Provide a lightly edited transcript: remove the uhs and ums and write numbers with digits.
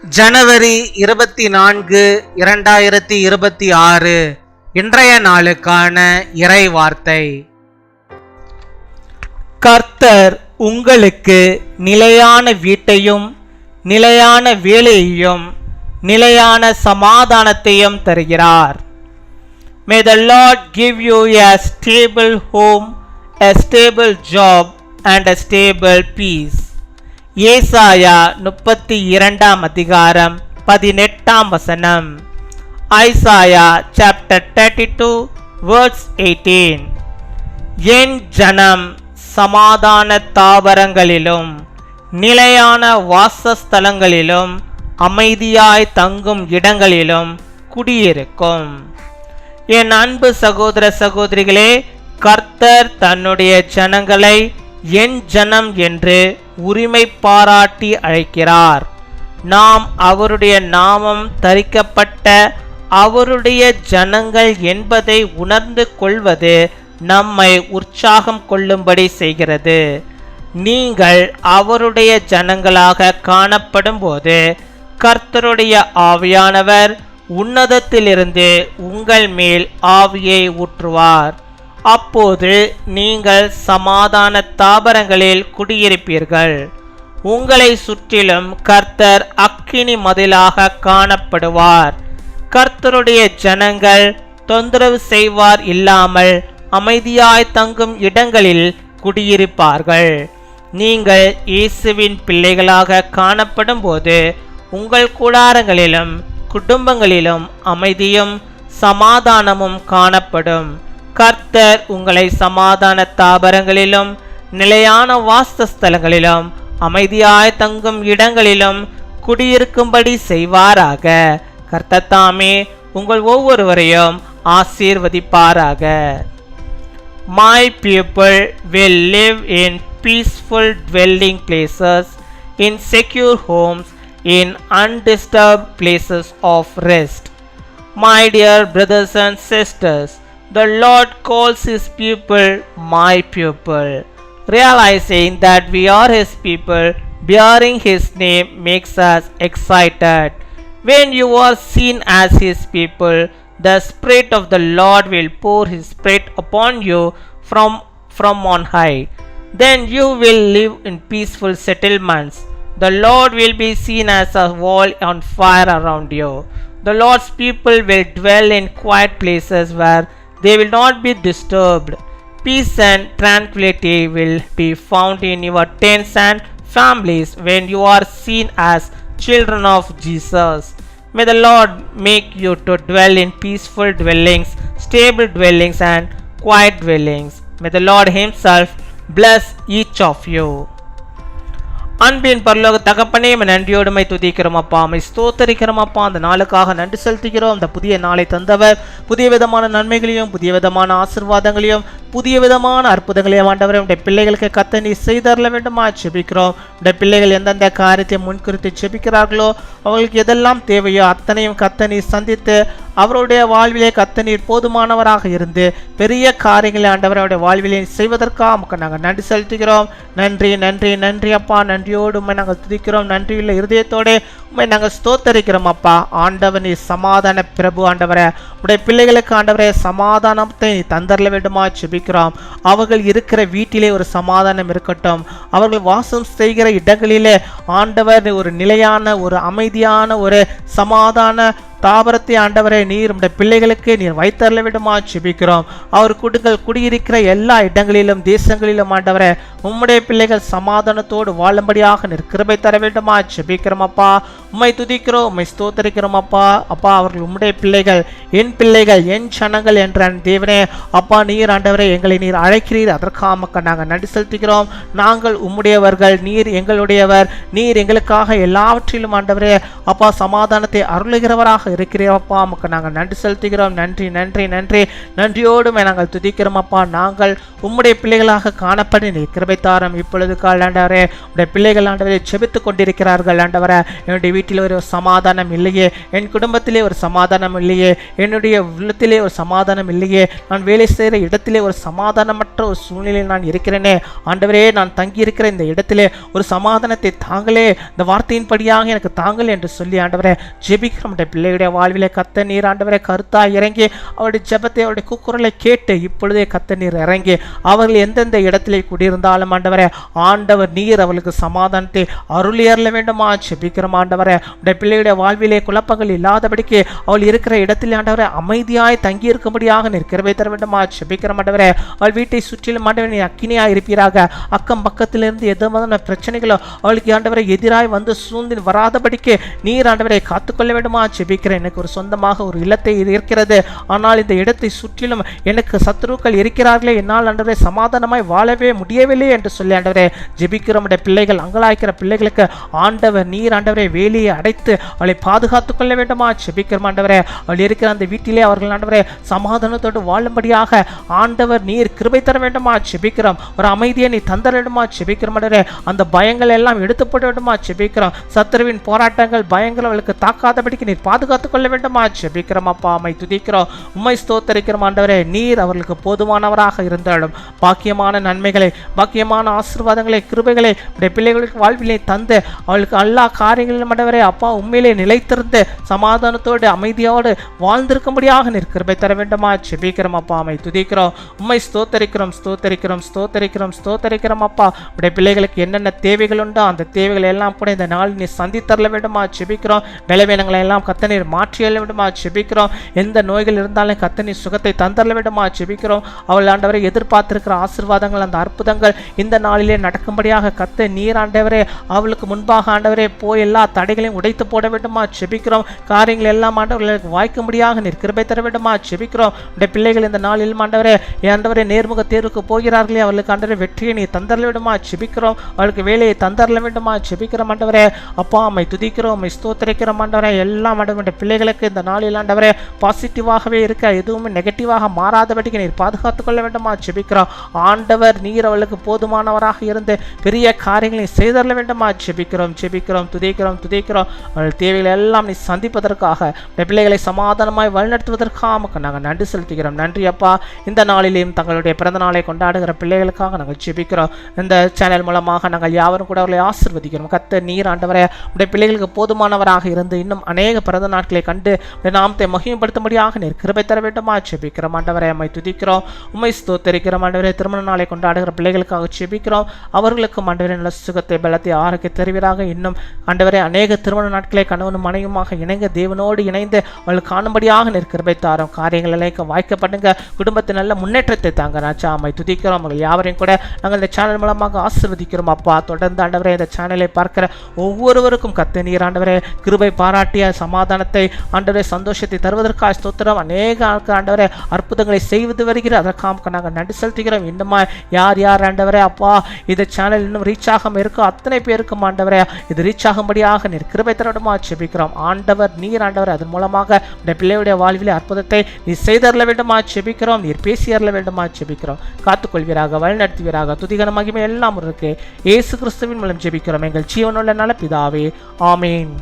ஜனவரி 24, 2026 இன்றைய நாளுக்கான இறை வார்த்தை. கர்த்தர் உங்களுக்கு நிலையான வீட்டையும் நிலையான வேலையையும் நிலையான சமாதானத்தையும் தருகிறார். May the Lord give you a stable home, a stable job and a stable peace. ஏசாயா 32:18. Isaiah chapter 32 verse 18. என் ஜனம் சமாதான தாவரங்களிலும் நிலையான வாசஸ்தலங்களிலும் அமைதியாய் தங்கும் இடங்களிலும் குடியிருக்கும். என் அன்பு சகோதர சகோதரிகளே, கர்த்தர் தன்னுடைய ஜனங்களை என் ஜனம் என்று உரிமை பாராட்டி அழைக்கிறார். நாம் அவருடைய நாமம் தரிக்கப்பட்ட அவருடைய ஜனங்கள் என்பதை உணர்ந்து கொள்வது நம்மை உற்சாகம் கொள்ளும்படி செய்கிறது. நீங்கள் அவருடைய ஜனங்களாக காணப்படும் போது கர்த்தருடைய ஆவியானவர் உன்னதத்திலிருந்து உங்கள் மேல் ஆவியை ஊற்றுவார். அப்போது நீங்கள் சமாதான தாபரங்களில் குடியிருப்பீர்கள். உங்களை சுற்றிலும் கர்த்தர் அக்கினி மதிலாக காணப்படுவார். கர்த்தருடைய ஜனங்கள் தொந்தரவு செய்வார் இல்லாமல் அமைதியாய் தங்கும் இடங்களில் குடியிருப்பார்கள். நீங்கள் இயேசுவின் பிள்ளைகளாக காணப்படும் போது உங்கள் கூடாரங்களிலும் குடும்பங்களிலும் அமைதியும் சமாதானமும் காணப்படும். கர்த்தர் உங்களை சமாதான தாபரங்களிலும் நிலையான வாசஸ்தலங்களிலும் அமைதியாய் தங்கும் இடங்களிலும் குடியிருக்கும்படி செய்வாராக. கர்த்தர் தாமே உங்கள் ஒவ்வொருவரையும் ஆசீர்வதிப்பாராக. My people will live in peaceful dwelling places, in secure homes, in undisturbed places of rest. My dear brothers and sisters, the Lord calls his people my people. Realizing that we are his people, bearing his name makes us excited. When you are seen as his people, the Spirit of the Lord will pour his Spirit upon you from on high. Then you will live in peaceful settlements. The Lord will be seen as a wall on fire around you. The Lord's people will dwell in quiet places where they will not be disturbed. Peace and tranquility will be found in your tents and families when you are seen as children of Jesus. May the Lord make you to dwell in peaceful dwellings, stable dwellings and quiet dwellings. May the Lord himself bless each of you. அன்பின் பரலோக தகப்பனே, நன்றியோடுமை துதிக்கிறோம் அப்பா, அம்மை ஸ்தோத்தரிக்கிறோம் அப்பா. அந்த நாளுக்காக நன்றி செலுத்துகிறோம். அந்த புதிய நாளை தந்தவர், புதிய விதமான நன்மைகளையும் புதிய விதமான ஆசீர்வாதங்களையும் புதிய விதமான அற்புதங்களையும் ஆண்டவரே உடைய பிள்ளைகளுக்கு கத்த நீ செய்தரல வேண்டுமா செபிக்கிறோம். உடைய பிள்ளைகள் எந்தெந்த காரியத்தை முன்குறித்து செபிக்கிறார்களோ அவர்களுக்கு எதெல்லாம் தேவையோ அத்தனையும் கத்த நீ சந்தித்து அவருடைய வாழ்விலே கத்த நீர் போதுமானவராக இருந்து பெரிய காரியங்களை ஆண்டவர் அவருடைய வாழ்விலே செய்வதற்காக நாங்கள் நன்றி செலுத்துகிறோம். நன்றி நன்றி நன்றி அப்பா. நன்றியோடு உண்மை நாங்கள் துதிக்கிறோம். நன்றியுள்ள இருதயத்தோடு உண்மை நாங்கள் ஸ்தோத்தரிக்கிறோம் அப்பா. ஆண்டவர் நீ சமாதான பிரபு ஆண்டவரே, உடைய பிள்ளைகளுக்கு ஆண்டவரே சமாதானத்தை நீ தந்தரல வேண்டுமா செபிக்கிறோம். அவர்கள் இருக்கிற வீட்டிலே ஒரு சமாதானம் இருக்கட்டும். அவர்கள் வாசம் செய்கிற இடங்களிலே ஆண்டவர் ஒரு நிலையான ஒரு அமைதியான ஒரு சமாதான தாபரத்தை ஆண்டவரே நீர் உடைய பிள்ளைகளுக்கு நீர் வைத்தரல விடுமா செபிக்கிறோம். அவர் குடியிருக்கிற எல்லா இடங்களிலும் தேசங்களிலும் ஆண்டவரே உம்முடைய பிள்ளைகள் சமாதானத்தோடு வாழும்படியாக நீர் கிருபை தர வேண்டுமா செபிக்கிறோம் அப்பா. உம்மை துதிக்கிறோம், உம்மை ஸ்தோத்தரிக்கிறோம் அப்பா. அப்பா அவர்கள் உம்முடைய பிள்ளைகள், என் பிள்ளைகள், என் சனங்கள் என்ற தேவனே அப்பா நீர் ஆண்டவரே எங்களை நீர் அழைக்கிறீர். அதற்காக நாங்கள் நன்றி செலுத்துகிறோம். நாங்கள் உம்முடையவர்கள், நீர் எங்களுடையவர். நீர் எங்களுக்காக எல்லாவற்றிலும் ஆண்டவரே அப்பா சமாதானத்தை அருளுகிறவராக இருக்கிறப்பா. நமக்கு நாங்கள் நன்றி செலுத்துகிறோம். நன்றி நன்றி நன்றி நன்றியோடு நாங்கள் துதிக்கிறோம் அப்பா. நாங்கள் உம்முடைய பிள்ளைகளாக காணப்பட நீர் கிருபை கிருபை தாரும். இப்பொழுது ஆண்டவரே உடைய பிள்ளைகள் ஆண்டவரை செபித்துக் கொண்டிருக்கிறார்கள். ஆண்டவரே என்னுடைய வீட்டில் ஒரு சமாதானம் இல்லையே, என் குடும்பத்திலே ஒரு சமாதானம் இல்லையே, என்னுடைய உள்ளத்திலே ஒரு சமாதானம் இல்லையே, நான் வேலை செய்கிற இடத்திலே ஒரு சமாதானமற்ற ஒரு சூழ்நிலையில் நான் இருக்கிறேனே. ஆண்டவரே நான் தங்கி இருக்கிற இந்த இடத்திலே ஒரு சமாதானத்தை தாங்களே, இந்த வார்த்தையின்படியாக எனக்கு தாங்கள் என்று சொல்லி ஆண்டவரே ஜெபிக்கிறோம். பிள்ளைகளுடைய வாழ்விலே கத்த நீர் ஆண்டவரே கருத்தாய் இறங்கி அவருடைய ஜெபத்தை அவருடைய கூக்குரலை கேட்டு இப்பொழுதே கத்த நீர் இறங்கி அவர்கள் எந்தெந்த இடத்திலே குடியிருந்தாலும் ஆண்டவரே ஆண்டவர் நீர் அவர்களுக்கு சமாதானத்தை அருளியறல வேண்டுமா ஜெபிக்கிறோம். ஆண்டவரே உடைய பிள்ளைகளுடைய வாழ்விலே குழப்பங்கள் இல்லாதபடிக்கு அவள் இருக்கிற இடத்திலே ஆண்டவரே அமைதியாய் தங்கி இருக்கும்படியாக நிற்கிறவை தர வேண்டுமா ஜெபிக்கிறோம். ஆண்டவரே அவள் வீட்டை சுற்றிலும் ஆண்டவரே நீ அக்கினியாய் இருப்பீராக. அக்கம் பக்கத்திலிருந்து எதுமான பிரச்சனைகளோ அவளுக்கு ஆண்டவரை எதிராய் வந்து சூழ்ந்து வராதபடிக்கு நீர் ஆண்டவரை காத்துக்கொள்ள வேண்டுமா ஜெபிக்கிறேன். எனக்கு ஒரு சொந்தமாக ஒரு இல்லத்தை இருக்கிறது, ஆனால் இந்த இடத்தை சுற்றிலும் எனக்கு சத்துருக்கள் இருக்கிறார்களே, என்னால் ஆண்டவரை சமாதானமாய் வாழவே முடியவில்லை என்று சொல்லி ஆண்டவரே ஜெபிக்கிறோம். பிள்ளைகள் அங்கலாய்க்கிற பிள்ளைகளுக்கு ஆண்டவர் நீர் ஆண்டவரை வேலியை அடைத்து அவளை பாதுகாத்துக் கொள்ள வேண்டுமா ஜெபிக்கிறோம். ஆண்டவரே அவள் இருக்கிற அந்த வீட்டிலே அவர்கள் ஆண்டவரை சமாதானத்தோடு வாழும்படியாக ஆண்டவர் நீர் கிருபை தர வேண்டுமா ஜெபிக்கிறோம். ஒரு அமைதியை நீ தந்தர வேண்டுமா ஜெபிக்கிறோம். ஆண்டவரே அந்த பயங்கள் எல்லாம் எடுத்து போட வேண்டுமா ஜெபிக்கிறோம். சத்துருவின் போராட்டங்கள் பயங்கள் அவளுக்கு தாக்காதபடிக்கு நீர் பாதுகாத்துக் கொள்ள வேண்டுமா ஜெபிக்கிறோம். அப்பா அம்மை துதிக்கிறோம், உம்மை ஸ்தோத்தரிக்கிறோம். ஆண்டவரே நீர் அவர்களுக்கு போதுமானவராக இருந்தாலும் பாக்கியமான நன்மைகளை பாக்கியமான ஆசீர்வாதங்களை கிருபைகளை பிள்ளைகளுக்கு வாழ்விலே தந்து அவளுக்கு எல்லா காரியங்களிலும் ஆண்டவரே அப்பா உண்மையிலே நிலைத்திருந்து சமாதானத்தோடு அமைதியோடு வாழ்ந்திருக்கும்படியாக நீர் கிருபை தர வேண்டுமா ஜெபிக்கிறோம். அப்பா அம்மை துதிக்கிறோம், உம்மை ஸ்தோத்தரிக்கிறோம் ஸ்தோத்தரிக்கிறோம் ஸ்தோத்தரிக்கிறோம் ஸ்தோத்தரிக்கிறோம். அப்பா உடைய பிள்ளைகளுக்கு என்னென்ன தேவைகள் உண்டோ அந்த தேவைகளை எல்லாம் கூட இந்த நாள் நீ சந்தித்தரல வேண்டுமா ஜெபிக்கிறோம். பலவீனங்களை எல்லாம் கத்த நீர் மாற்றியல்ல வேண்டுமா ஜெபிக்கிறோம். எந்த நோய்கள் இருந்தாலும் கத்த நீர் சுகத்தை தந்தரல வேண்டுமா ஜெபிக்கிறோம். அவள் ஆண்டவரை எதிர்பார்த்திருக்கிற ஆசீர்வாதங்கள் அந்த அற்புதங்கள் இந்த நாளிலே நடக்கும்படியாக கத்த நீர் ஆண்டவரே அவளுக்கு முன்பாக ஆண்டவரே போய் எல்லா தடைகளையும் உடைத்து போட வேண்டுமா ஜெபிக்கிறோம். காரியங்கள் எல்லாம் ஆண்டவர்களுக்கு வாய்க்கும்படியாக நீர் கிருபை தர வேண்டுமா ஜெபிக்கிறோம். உடைய பிள்ளைகள் இந்த நாளில் ஆண்டவரே ஆண்டவரே நேர்முக தேர்வுக்கு போகிறார்களே அவர்களுக்கு ஆண்டவரே வெற்றியை நீ தந்தரல வேண்டுமா ஜெபிக்கிறோம். அவளுக்கு வேலையை தந்தரல வேண்டுமா ஜெபிக்கிறோம். ஆண்டவரே அப்பா அம்மை துதிக்கிறோம், அம்மை ஸ்தோத்திரிக்கிறோம். ஆண்டவரே எல்லாம் ஆண்டவருடைய பிள்ளைகளுக்கு இந்த நாளில் ஆண்டவரே பாசிட்டிவாகவே இருக்க எதுவுமே நெகட்டிவாக மாறாதபடிக்கு நீர் பாதுகாத்துக் கொள்ள வேண்டுமா ஜெபிக்கிறோம். ஆண்டவர் நீர் அவளுக்கு போதுமானவராக இருந்து பெரிய காரியங்களை செய்தரல வேண்டுமா ஜெபிக்கிறோம் ஜெபிக்கிறோம் துதிக்கிறோம் துதிக்கிறோம். அவள் தேவைகளை எல்லாம் நீ சந்திப்பதற்காக பிள்ளைகளை சமாதானமாய் வழிநடத்துவதற்காக நாங்கள் நன்றி செலுத்துகிறோம். நன்றி அப்பா. இந்த நாளிலேயும் தங்களுடைய பிறந்த நாளை கொண்டாடுகிற பிள்ளைகளுக்காக நாங்கள் ஜெபிக்கிறோம். இந்த சேனல் மூலமாக நாங்கள் யாவரும் கூட அவர்களை ஆசீர்வதிக்கிறோம். கத்த நீர் ஆண்டவரே உடைய பிள்ளைகளுக்கு போதுமானவராக இருந்து இன்னும் அநேக பிறந்த நாட்களை கண்டு நாமத்தை மகிமைப்படுத்தும்படியாக நீர் கிருபை தர வேண்டுமா ஜெபிக்கிறோம். ஆண்டவரே அம்மை துதிக்கிறோம், உம்மை ஸ்தோத்திரிக்கிறோம். ஆண்டவரே திருமண நாளை கொண்டாடுகிற பிள்ளைகளுக்காக ஜெபிக்கிறோம். அவர்களுக்கும் ஆண்டவரே நல்ல சுகத்தை பலத்தை ஆரோக்கிய தருவீராக. இன்னும் ஆண்டவரே அநேக திருமண நாட்களை கணவனும் மனைவியுமாக இணைங்க தேவனோடு இணைந்து அவள் காணும்படியாக நீர் கிருபை தாரும். காரியங்கள் எல்லாம் வாய்க்கப்படுங்க. குடும்பத்தில் நல்ல முன்னேற்றத்தை தாங்க ராஜா. அம்மை துதிக்கிறோம். அவர்கள் யாவரையும் கூட நாங்கள் இந்த சேனல் மூலமாக ஆசீர்வதிக்கிறோம் அப்பா. தொடர்ந்து ஆண்டவரே இந்த சேனலை பார்க்கிற ஒவ்வொருவருக்கும் கத்த நீர் ஆண்டவரே கிருபை பாராட்டிய சமாதானத்தை ஆண்டவரே சந்தோஷத்தை தருவதற்காக ஸ்தோத்திரம். அநேக ஆண்டவரே அற்புதங்களை செய்வது வருகிற அதற்காக நாங்கள் நன்றி செலுத்துகிறோம். இன்னுமா யார் யார் ஆண்டவரே அப்பா இந்த சேனல் இன்னும் ரீச் ஆகாமல் இருக்கோ அத்தனை பேருக்கும் ஆண்டவரே இது ரீச் ஆகும்படியாக நீர் கிருபை தரவிடமா ஜெபிக்கிறோம். ஆண்டவர் நீர் ஆண்டவர் அதன் மூலமாக பிள்ளையுடைய வாழ்விலே அற்புதத்தை நீ செய்தரல வேண்டுமா ஜெபிக்கிறோம். நீர் பேசியறல வேண்டுமா ஜெபிக்கிறோம். காத்துக்கொள்வீராக வழிநடத்துவீராக. துதிகன மகிமை எல்லாம் இருக்கு. இயேசு கிறிஸ்துவின் மூலம் ஜெபிக்கிறோம் எங்கள் ஜீவனுள்ள நல்ல பிதாவே, ஆமீன்.